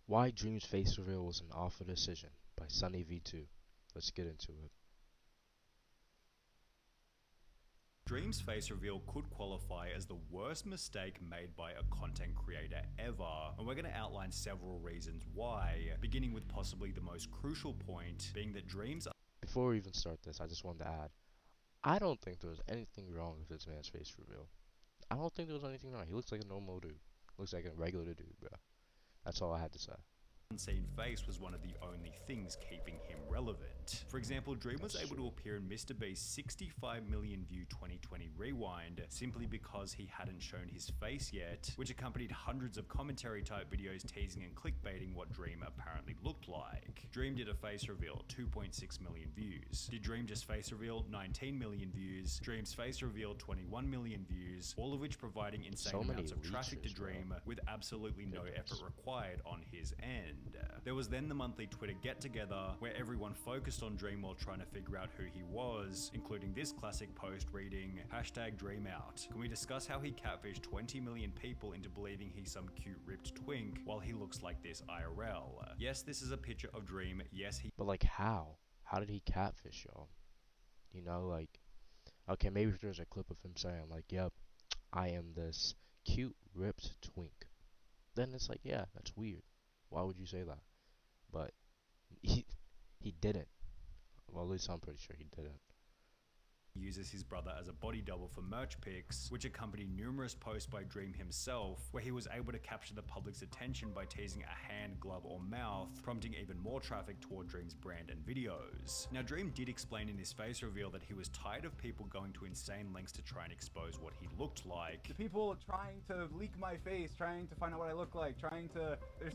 Why Dream's face reveal was an awful decision by SunnyV2. Let's get into it. Dream's face reveal could qualify as the worst mistake made by a content creator ever, and we're going to outline several reasons why, beginning with possibly the most crucial point being that Dream's... Before we even start this, I just wanted to add, I don't think there was anything wrong with this man's face reveal. I don't think there was anything wrong. He looks like a normal dude. Looks like a regular dude, bro. That's all I had to say. Unseen face was one of the only things keeping him relevant. For example, Dream was able to appear in Mr. Beast's 65 million view 2020 rewind simply because he hadn't shown his face yet, which accompanied hundreds of commentary type videos teasing and clickbaiting what Dream apparently looked like. Dream did a face reveal, 2.6 million views. Did Dream just face reveal? 19 million views. Dream's face reveal, 21 million views, all of which providing insane amounts of traffic to Dream with absolutely no effort required on his end. There was then the monthly Twitter get-together where everyone focused on Dream while trying to figure out who he was, including this classic post reading, #DreamOut. Can we discuss how he catfished 20 million people into believing he's some cute ripped twink while he looks like this IRL? Yes, this is a picture of Dream. Yes, he... But like how? How did he catfish y'all? You know, like, okay, maybe if there's a clip of him saying like, yep, I am this cute ripped twink, then it's like, yeah, that's weird. Why would you say that? But he didn't. Well, at least I'm pretty sure he didn't. Uses his brother as a body double for merch pics, which accompanied numerous posts by Dream himself, where he was able to capture the public's attention by teasing a hand, glove, or mouth, prompting even more traffic toward Dream's brand and videos. Now, Dream did explain in his face reveal that he was tired of people going to insane lengths to try and expose what he looked like. The people trying to leak my face, trying to find out what I look like,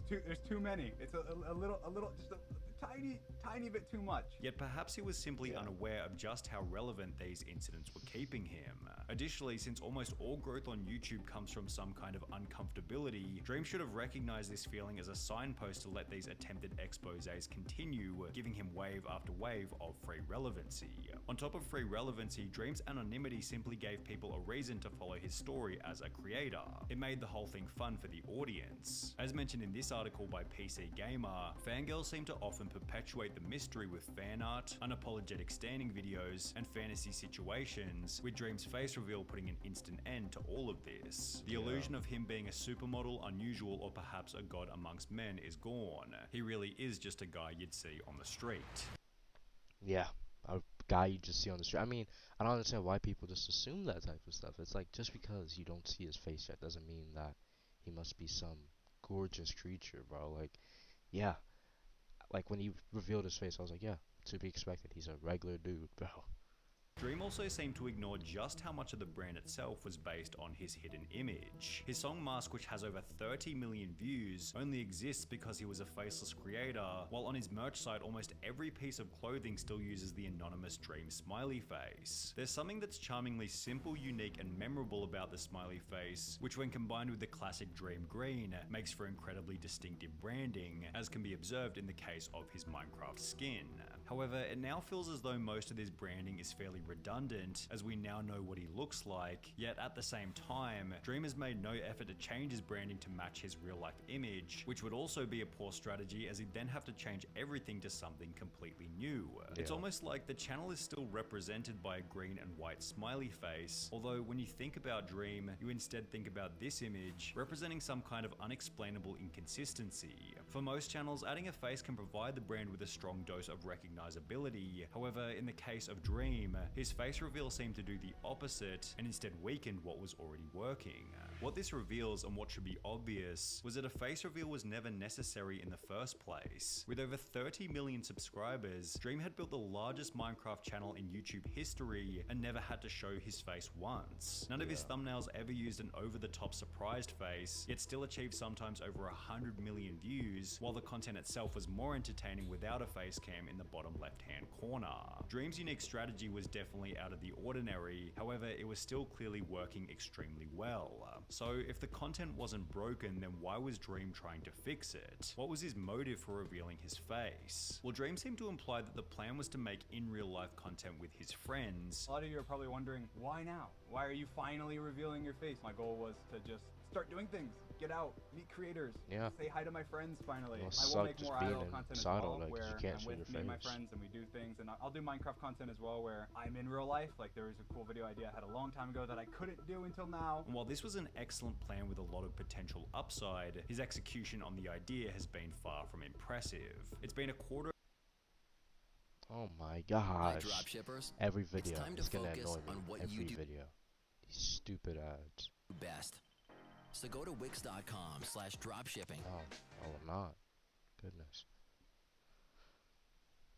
there's too many. It's a little, just a tiny bit too much. Yet perhaps he was simply unaware of just how relevant these incidents were keeping him. Additionally, since almost all growth on YouTube comes from some kind of uncomfortability, Dream should have recognized this feeling as a signpost to let these attempted exposés continue, giving him wave after wave of free relevancy. On top of free relevancy, Dream's anonymity simply gave people a reason to follow his story as a creator. It made the whole thing fun for the audience. As mentioned in this article by PC Gamer, fangirls seem to often perpetuate the mystery with fan art, unapologetic standing videos, and fantasy situations, with Dream's face reveal putting an instant end to all of this. The illusion of him being a supermodel, unusual, or perhaps a god amongst men is gone. He really is just a guy you'd see on the street. Yeah, a guy you just see on the street. I mean, I don't understand why people just assume that type of stuff. It's like, just because you don't see his face yet doesn't mean that he must be some gorgeous creature, bro. Like, yeah. Like, when he revealed his face, I was like, yeah, to be expected. He's a regular dude, bro. Dream also seemed to ignore just how much of the brand itself was based on his hidden image. His song Mask, which has over 30 million views, only exists because he was a faceless creator, while on his merch site almost every piece of clothing still uses the anonymous Dream smiley face. There's something that's charmingly simple, unique, and memorable about the smiley face, which when combined with the classic Dream green, makes for incredibly distinctive branding, as can be observed in the case of his Minecraft skin. However, it now feels as though most of this branding is fairly redundant, as we now know what he looks like, yet at the same time, Dream has made no effort to change his branding to match his real life image, which would also be a poor strategy as he'd then have to change everything to something completely new. It's almost like the channel is still represented by a green and white smiley face, although when you think about Dream, you instead think about this image representing some kind of unexplainable inconsistency. For most channels, adding a face can provide the brand with a strong dose of recognizability. However, in the case of Dream, his face reveal seemed to do the opposite and instead weakened what was already working. What this reveals, and what should be obvious, was that a face reveal was never necessary in the first place. With over 30 million subscribers, Dream had built the largest Minecraft channel in YouTube history and never had to show his face once. None of his thumbnails ever used an over-the-top surprised face, yet still achieved sometimes over 100 million views, while the content itself was more entertaining without a face cam in the bottom left-hand corner. Dream's unique strategy was definitely out of the ordinary, however it was still clearly working extremely well. So if the content wasn't broken, then why was Dream trying to fix it? What was his motive for revealing his face? Well, Dream seemed to imply that the plan was to make in real life content with his friends. A lot of you are probably wondering, why now? Why are you finally revealing your face? My goal was to just start doing things. get out, meet creators, Yeah. say hi to my friends finally. It I must will suck make just more being IRL content as inside all well, that because you where can't I'm show with your me and my face. friends and we do things, and I'll do Minecraft content as well, where I'm in real life. Like, there was a cool video idea I had a long time ago that I couldn't do until now. And while this was an excellent plan with a lot of potential upside, his execution on the idea has been far from impressive. It's been a quarter. Oh my Hi, gosh. dropshippers. Every It's video. time to It's gonna focus annoy me. on what you Every do video. These stupid ads. best. So go to wix.com/dropshipping. Oh, I'm not. Goodness.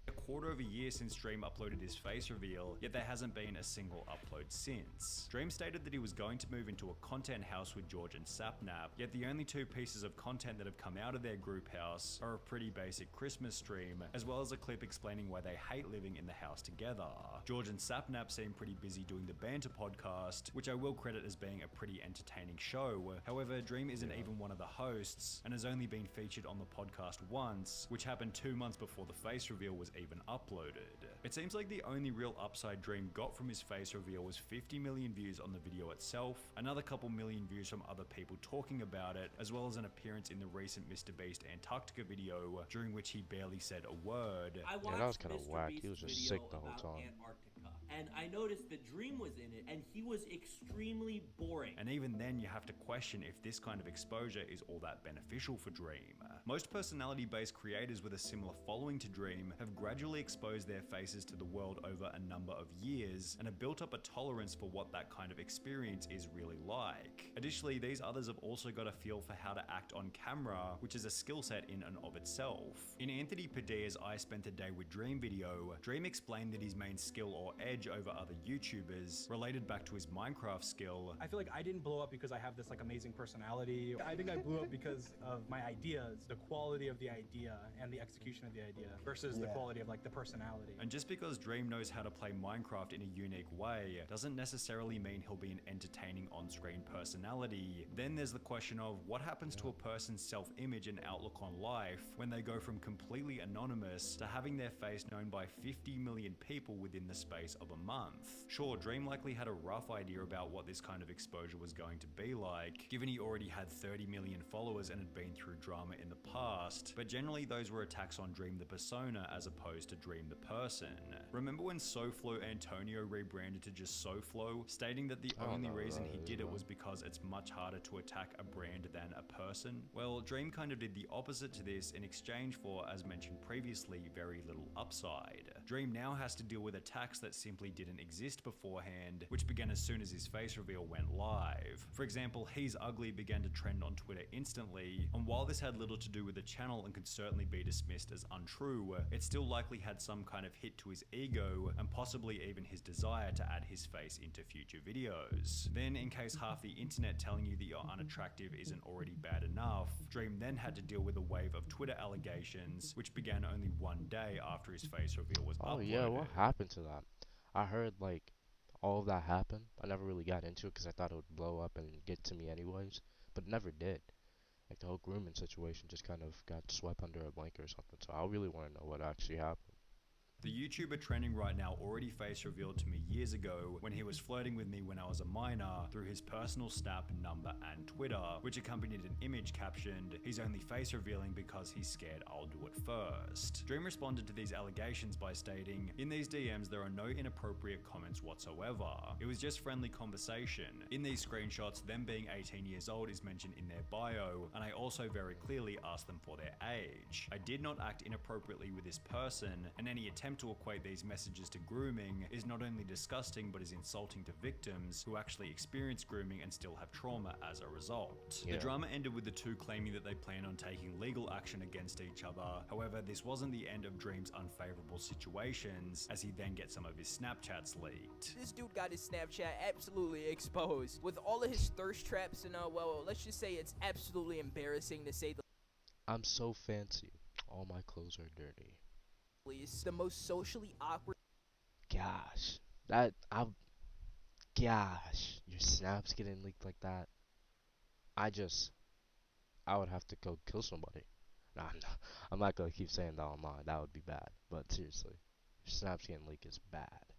A quarter of a year since Dream uploaded his face reveal, yet there hasn't been a single upload since. Dream stated that he was going to move into a content house with George and Sapnap, yet the only two pieces of content that have come out of their group house are a pretty basic Christmas stream, as well as a clip explaining why they hate living in the house together. George and Sapnap seem pretty busy doing the Banter podcast, which I will credit as being a pretty entertaining show. However, Dream isn't even one of the hosts, and has only been featured on the podcast once, which happened 2 months before the face reveal was even uploaded. It seems like the only real upside Dream got from his face reveal was 50 million views on the video itself, another couple million views from other people talking about it, as well as an appearance in the recent MrBeast Antarctica video, during which he barely said a word. I watched that was kinda whack. He was MrBeast's just video sick the whole about time. Antarctica, and I noticed that Dream was in it, and he was extremely boring. And even then, you have to question if this kind of exposure is all that beneficial for Dream. Most personality-based creators with a similar following to Dream have gradually exposed their faces to the world over a number of years, and have built up a tolerance for what that kind of experience is really like. Additionally, these others have also got a feel for how to act on camera, which is a skill set in and of itself. In Anthony Padilla's I Spent a Day with Dream video, Dream explained that his main skill or edge over other YouTubers related back to his Minecraft skill. I feel like I didn't blow up because I have this like amazing personality. I think I blew up because of my ideas, the quality of the idea and the execution of the idea versus the quality of like the personality. And just because Dream knows how to play Minecraft in a unique way doesn't necessarily mean he'll be an entertaining on-screen personality. Then there's the question of what happens to a person's self-image and outlook on life when they go from completely anonymous to having their face known by 50 million people within the space of a month. Sure, Dream likely had a rough idea about what this kind of exposure was going to be like, given he already had 30 million followers and had been through drama in the past, but generally those were attacks on Dream the persona as opposed to Dream the person. Remember when SoFlo Antonio rebranded to just SoFlo, stating that the only reason he did it was because it's much harder to attack a brand than a person? Well, Dream kind of did the opposite to this in exchange for, as mentioned previously, very little upside. Dream now has to deal with attacks that simply didn't exist beforehand, which began as soon as his face reveal went live. For example, He's Ugly began to trend on Twitter instantly, and while this had little to do with the channel and could certainly be dismissed as untrue, it still likely had some kind of hit to his ego and possibly even his desire to add his face into future videos. Then, in case half the internet telling you that you're unattractive isn't already bad enough, Dream then had to deal with a wave of Twitter allegations, which began only one day after his face reveal was Oh uploaded. yeah, what happened to that? I heard like all of that happened. I never really got into it because I thought it would blow up and get to me anyways, but it never did. Like the whole grooming situation just kind of got swept under a blanket or something. So I really want to know what actually happened. The YouTuber trending right now already face revealed to me years ago when he was flirting with me when I was a minor through his personal Snap, number, and Twitter, which accompanied an image captioned, "He's only face revealing because he's scared I'll do it first." Dream responded to these allegations by stating, "In these DMs there are no inappropriate comments whatsoever. It was just friendly conversation. In these screenshots, them being 18 years old is mentioned in their bio, and I also very clearly asked them for their age. I did not act inappropriately with this person, and any attempt to equate these messages to grooming is not only disgusting but is insulting to victims who actually experience grooming and still have trauma as a result." Yeah. The drama ended with the two claiming that they plan on taking legal action against each other. However, this wasn't the end of Dream's unfavorable situations, as he then gets some of his Snapchats leaked. This dude got his Snapchat absolutely exposed with all of his thirst traps and well, let's just say it's absolutely embarrassing to say the I'm so fancy. All my clothes are dirty. least. The most socially awkward Gosh, your snaps getting leaked like that. I would have to go kill somebody. Nah, no, I'm not gonna keep saying that online. That would be bad. But seriously, your snaps getting leaked is bad.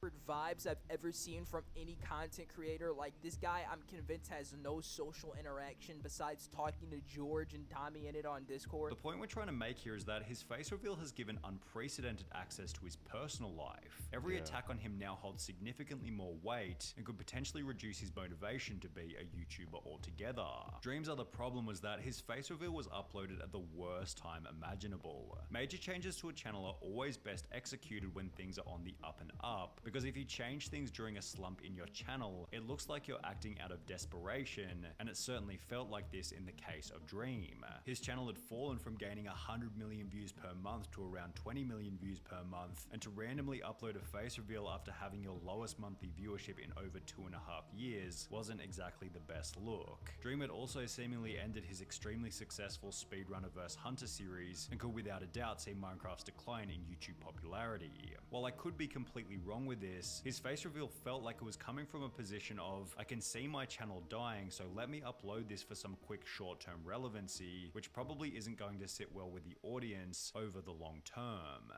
awkward vibes I've ever seen from any content creator. Like, this guy, I'm convinced, has no social interaction besides talking to George and Tommy in it on Discord. The point we're trying to make here is that his face reveal has given unprecedented access to his personal life. Every attack on him now holds significantly more weight and could potentially reduce his motivation to be a YouTuber altogether. Dream's other problem was that his face reveal was uploaded at the worst time imaginable. Major changes to a channel are always best executed when things are on the up and up, because if you change things during a slump in your channel, it looks like you're acting out of desperation, and it certainly felt like this in the case of Dream. His channel had fallen from gaining 100 million views per month to around 20 million views per month, and to randomly upload a face reveal after having your lowest monthly viewership in over 2.5 years wasn't exactly the best look. Dream had also seemingly ended his extremely successful Speedrunner vs Hunter series, and could without a doubt see Minecraft's decline in YouTube popularity. While I could be completely wrong with this, his face reveal felt like it was coming from a position of, I can see my channel dying, so let me upload this for some quick short-term relevancy, which probably isn't going to sit well with the audience over the long term.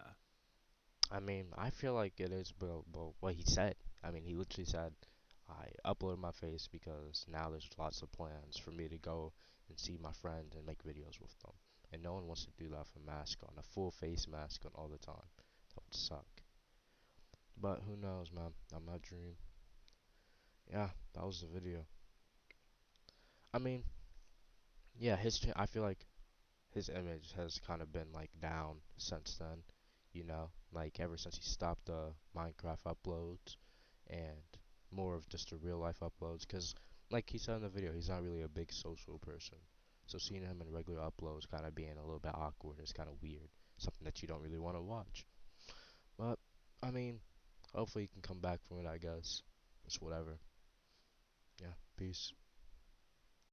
I mean, I feel like it is, but what he said. I mean, he literally said, I uploaded my face because now there's lots of plans for me to go and see my friends and make videos with them. And no one wants to do that with a mask on, a full face mask on all the time. That would suck. But who knows, man. I'm not Dream. Yeah, that was the video. I mean, yeah, I feel like his image has kind of been like down since then, you know, like ever since he stopped the Minecraft uploads and more of just the real life uploads, because like he said in the video, he's not really a big social person, so seeing him in regular uploads kind of being a little bit awkward is kind of weird, something that you don't really want to watch. But I mean, hopefully he can come back from it, I guess. It's whatever. Yeah, peace.